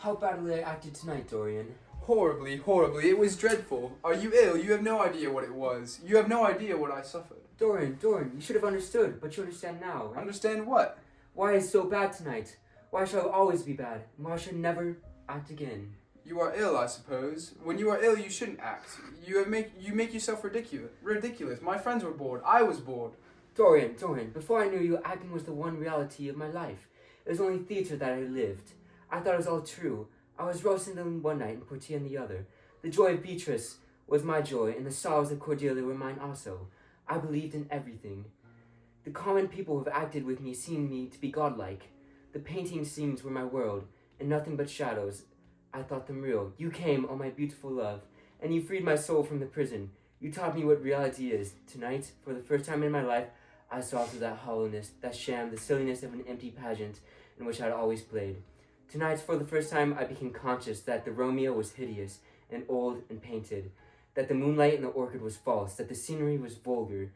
How badly I acted tonight, Dorian. Horribly, horribly. It was dreadful. Are you ill? You have no idea what it was. You have no idea what I suffered. Dorian, you should have understood, but you understand now, right? Understand what? Why it's so bad tonight? Why shall I always be bad? And why should I never act again? You are ill, I suppose. When you are ill, you shouldn't act. You make yourself ridiculous. My friends were bored. I was bored. Dorian, before I knew you, acting was the one reality of my life. It was only theater that I lived. I thought it was all true. I was roasting them one night and Portia the other. The joy of Beatrice was my joy, and the sorrows of Cordelia were mine also. I believed in everything. The common people who have acted with me seemed me to be godlike. The painting scenes were my world, and nothing but shadows. I thought them real. You came, oh my beautiful love, and you freed my soul from the prison. You taught me what reality is. Tonight, for the first time in my life, I saw through that hollowness, that sham, the silliness of an empty pageant in which I had always played. Tonight, for the first time, I became conscious that the Romeo was hideous and old and painted, that the moonlight in the orchard was false, that the scenery was vulgar,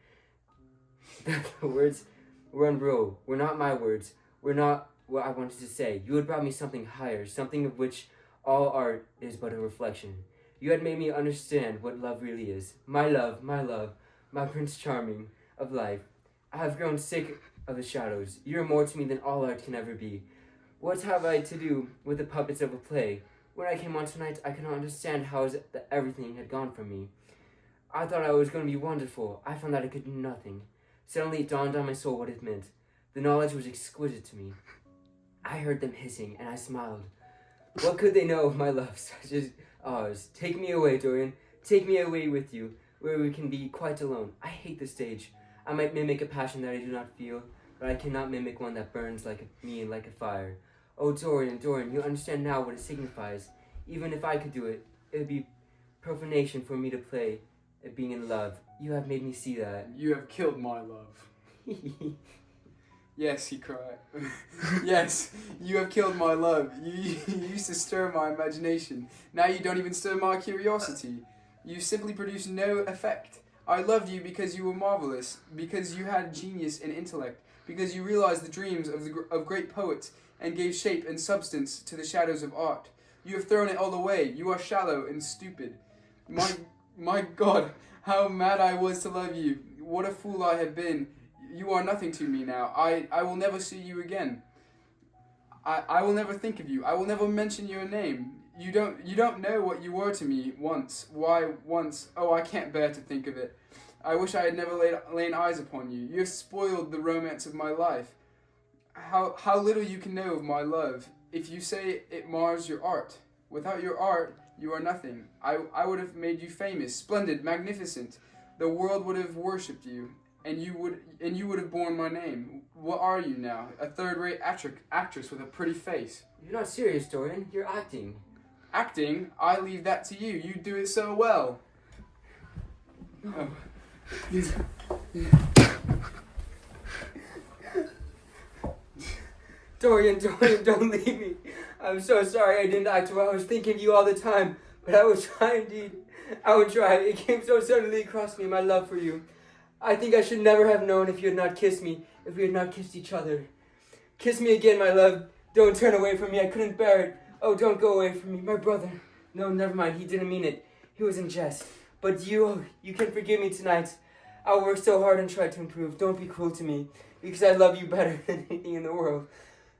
that the words were unreal, were not my words, were not what I wanted to say. You had brought me something higher, something of which all art is but a reflection. You had made me understand what love really is. My love, my Prince Charming of life. I have grown sick of the shadows. You are more to me than all art can ever be. What have I to do with the puppets of a play? When I came on tonight, I could not understand how that everything had gone from me. I thought I was going to be wonderful. I found that I could do nothing. Suddenly it dawned on my soul what it meant. The knowledge was exquisite to me. I heard them hissing, and I smiled. What could they know of my love such as ours? Take me away, Dorian. Take me away with you, where we can be quite alone. I hate the stage. I might mimic a passion that I do not feel, but I cannot mimic one that burns like me like a fire. Oh, Dorian, you understand now what it signifies. Even if I could do it, it would be profanation for me to play at being in love. You have made me see that. You have killed my love. Yes, he cried. Yes, you have killed my love. You used to stir my imagination. Now you don't even stir my curiosity. You simply produce no effect. I loved you because you were marvelous, because you had genius and intellect, because you realized the dreams of great poets and gave shape and substance to the shadows of art. You have thrown it all away. You are shallow and stupid. My God, how mad I was to love you. What a fool I have been. You are nothing to me now. I will never see you again. I will never think of you. I will never mention your name. You don't know what you were to me once. Why once? Oh, I can't bear to think of it. I wish I had never laid eyes upon you. You have spoiled the romance of my life. How little you can know of my love. If you say it mars your art. Without your art, you are nothing. I would have made you famous, splendid, magnificent. The world would have worshipped you, and you would have borne my name. What are you now? A third-rate actress with a pretty face. You're not serious, Dorian. You're acting. Acting? I leave that to you. You do it so well. Oh. Dorian, don't leave me. I'm so sorry I didn't act well. I was thinking of you all the time, but I would try indeed. I would try. It came so suddenly across me, my love for you. I think I should never have known if you had not kissed me, if we had not kissed each other. Kiss me again, my love. Don't turn away from me. I couldn't bear it. Oh, don't go away from me, my brother. No, never mind. He didn't mean it. He was in jest. But you can forgive me tonight. I'll work so hard and try to improve. Don't be cruel to me, because I love you better than anything in the world.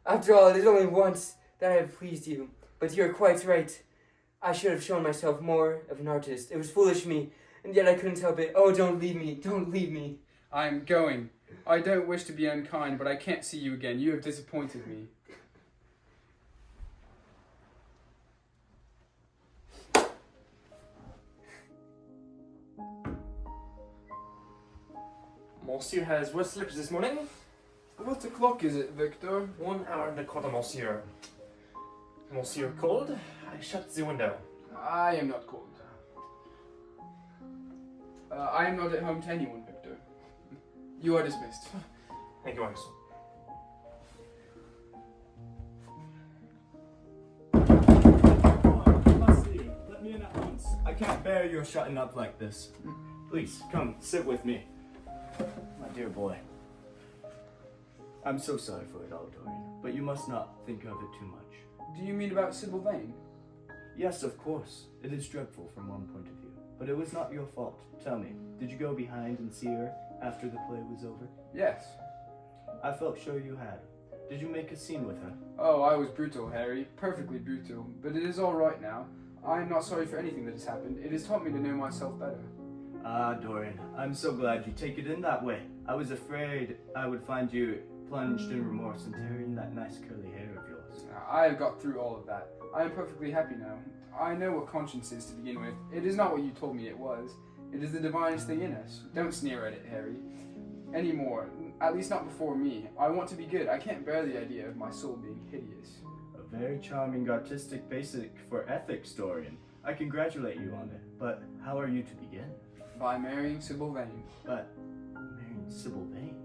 After all, it is only once that I have pleased you. But you're quite right. I should have shown myself more of an artist. It was foolish of me, and yet I couldn't help it. Oh, don't leave me. Don't leave me. I'm going. I don't wish to be unkind, but I can't see you again. You have disappointed me. Monsieur has wet slippers this morning. What o'clock is it, Victor? 1 hour and a quarter, monsieur. Monsieur cold? I shut the window. I am not cold. I am not at home to anyone, Victor. You are dismissed. Thank you, Anderson. Let me in at once. I can't bear your shutting up like this. Please, come, sit with me. My dear boy. I'm so sorry for it all, Dorian, but you must not think of it too much. Do you mean about Sybil Vane? Yes, of course. It is dreadful from one point of view. But it was not your fault. Tell me, did you go behind and see her after the play was over? Yes. I felt sure you had. Did you make a scene with her? Oh, I was brutal, Harry. Perfectly brutal. But it is all right now. I am not sorry for anything that has happened. It has taught me to know myself better. Ah, Dorian, I'm so glad you take it in that way. I was afraid I would find you plunged in remorse and tearing that nice curly hair of yours. I have got through all of that. I am perfectly happy now. I know what conscience is to begin with. It is not what you told me it was. It is the divinest thing in us. Don't sneer at it, Harry. Any more. At least not before me. I want to be good. I can't bear the idea of my soul being hideous. A very charming artistic basic for ethics, Dorian. I congratulate you on it. But how are you to begin? By marrying Sybil Vane. But marrying Sybil Vane?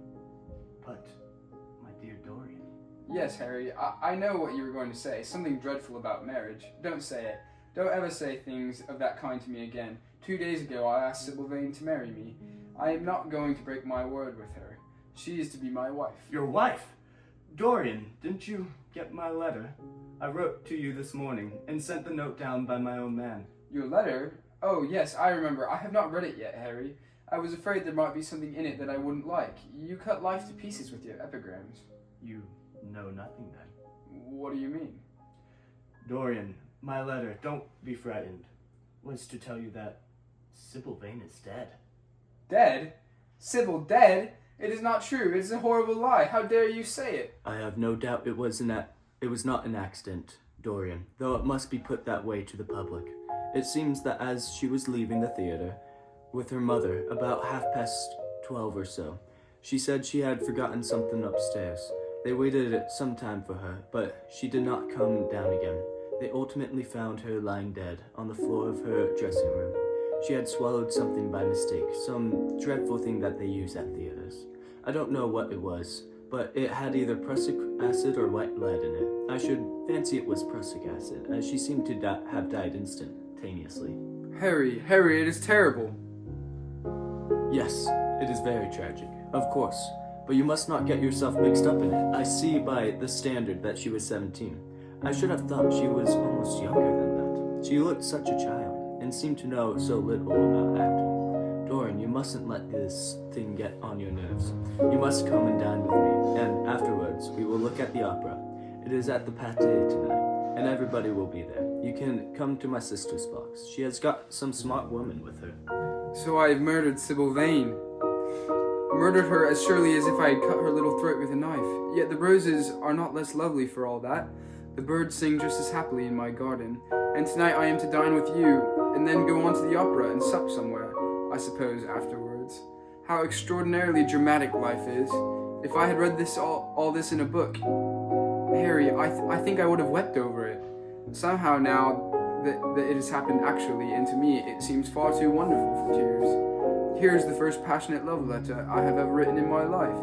But, my dear Dorian. Yes, Harry. I know what you were going to say. Something dreadful about marriage. Don't say it. Don't ever say things of that kind to me again. 2 days ago I asked Sybil Vane to marry me. I am not going to break my word with her. She is to be my wife. Your wife? Dorian, didn't you get my letter? I wrote to you this morning and sent the note down by my own man. Your letter? Oh, yes, I remember. I have not read it yet, Harry. I was afraid there might be something in it that I wouldn't like. You cut life to pieces with your epigrams. You know nothing then. What do you mean? Dorian, my letter, don't be frightened, was to tell you that Sybil Vane is dead. Dead? Sybil dead? It is not true. It is a horrible lie. How dare you say it? I have no doubt it was not an accident, Dorian, though it must be put that way to the public. It seems that as she was leaving the theater with her mother, about 12:30 or so, she said she had forgotten something upstairs. They waited some time for her, but she did not come down again. They ultimately found her lying dead on the floor of her dressing room. She had swallowed something by mistake, some dreadful thing that they use at theaters. I don't know what it was, but it had either prussic acid or white lead in it. I should fancy it was prussic acid, as she seemed to have died instantaneously. Harry, it is terrible. Yes, it is very tragic, of course, but you must not get yourself mixed up in it. I see by the standard that she was 17. I should have thought she was almost younger than that. She looked such a child, and seemed to know so little about acting. Dorian, you mustn't let this thing get on your nerves. You must come and dine with me, and afterwards we will look at the opera. It is at the Pâté tonight, and everybody will be there. You can come to my sister's box. She has got some smart woman with her. So I have murdered Sybil Vane. Murdered her as surely as if I had cut her little throat with a knife. Yet the roses are not less lovely for all that. The birds sing just as happily in my garden. And tonight I am to dine with you, and then go on to the opera and sup somewhere, I suppose, afterwards. How extraordinarily dramatic life is. If I had read all this in a book, Harry, I think I would have wept over it. Somehow now that it has happened actually, and to me it seems far too wonderful for tears. Here is the first passionate love letter I have ever written in my life.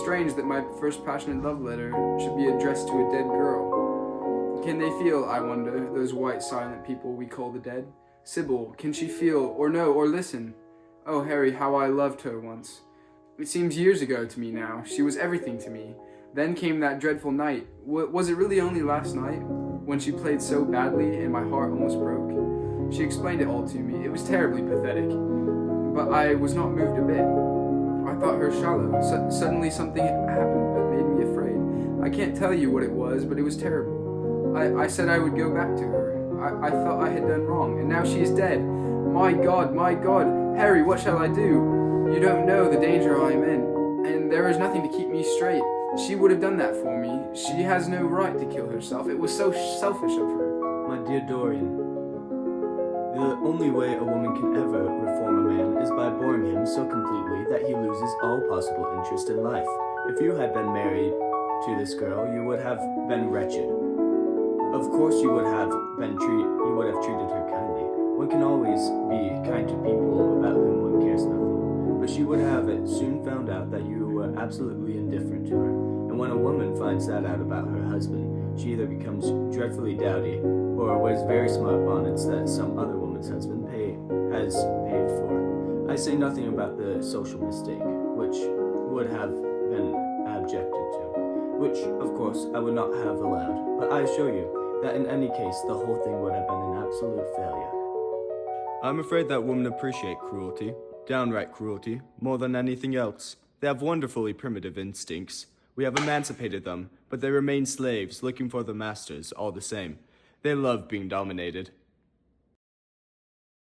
Strange that my first passionate love letter should be addressed to a dead girl. Can they feel, I wonder, those white silent people we call the dead? Sybil, can she feel, or know, or listen? Oh, Harry, how I loved her once. It seems years ago to me now. She was everything to me. Then came that dreadful night. Was it really only last night? When she played so badly and my heart almost broke? She explained it all to me. It was terribly pathetic. But I was not moved a bit. I thought her shallow. Suddenly something happened that made me afraid. I can't tell you what it was, but it was terrible. I said I would go back to her. I felt I had done wrong, and now she is dead. My God, Harry, what shall I do? You don't know the danger I am in, and there is nothing to keep me straight. She would have done that for me. She has no right to kill herself. It was so selfish of her. My dear Dorian, the only way a woman can ever reform a man is by boring him so completely that he loses all possible interest in life. If you had been married to this girl, you would have been wretched. Of course you would have treated her kindly. One can always be kind to people about whom one cares nothing. But she would have soon found out that you were absolutely indifferent to her. And when a woman finds that out about her husband, she either becomes dreadfully dowdy or wears very smart bonnets that some other woman's husband has paid for. I say nothing about the social mistake, which would have been objected to, which, of course, I would not have allowed. But I assure you that in any case, the whole thing would have been an absolute failure. I'm afraid that women appreciate cruelty, downright cruelty, more than anything else. They have wonderfully primitive instincts. We have emancipated them, but they remain slaves looking for their masters all the same. They love being dominated.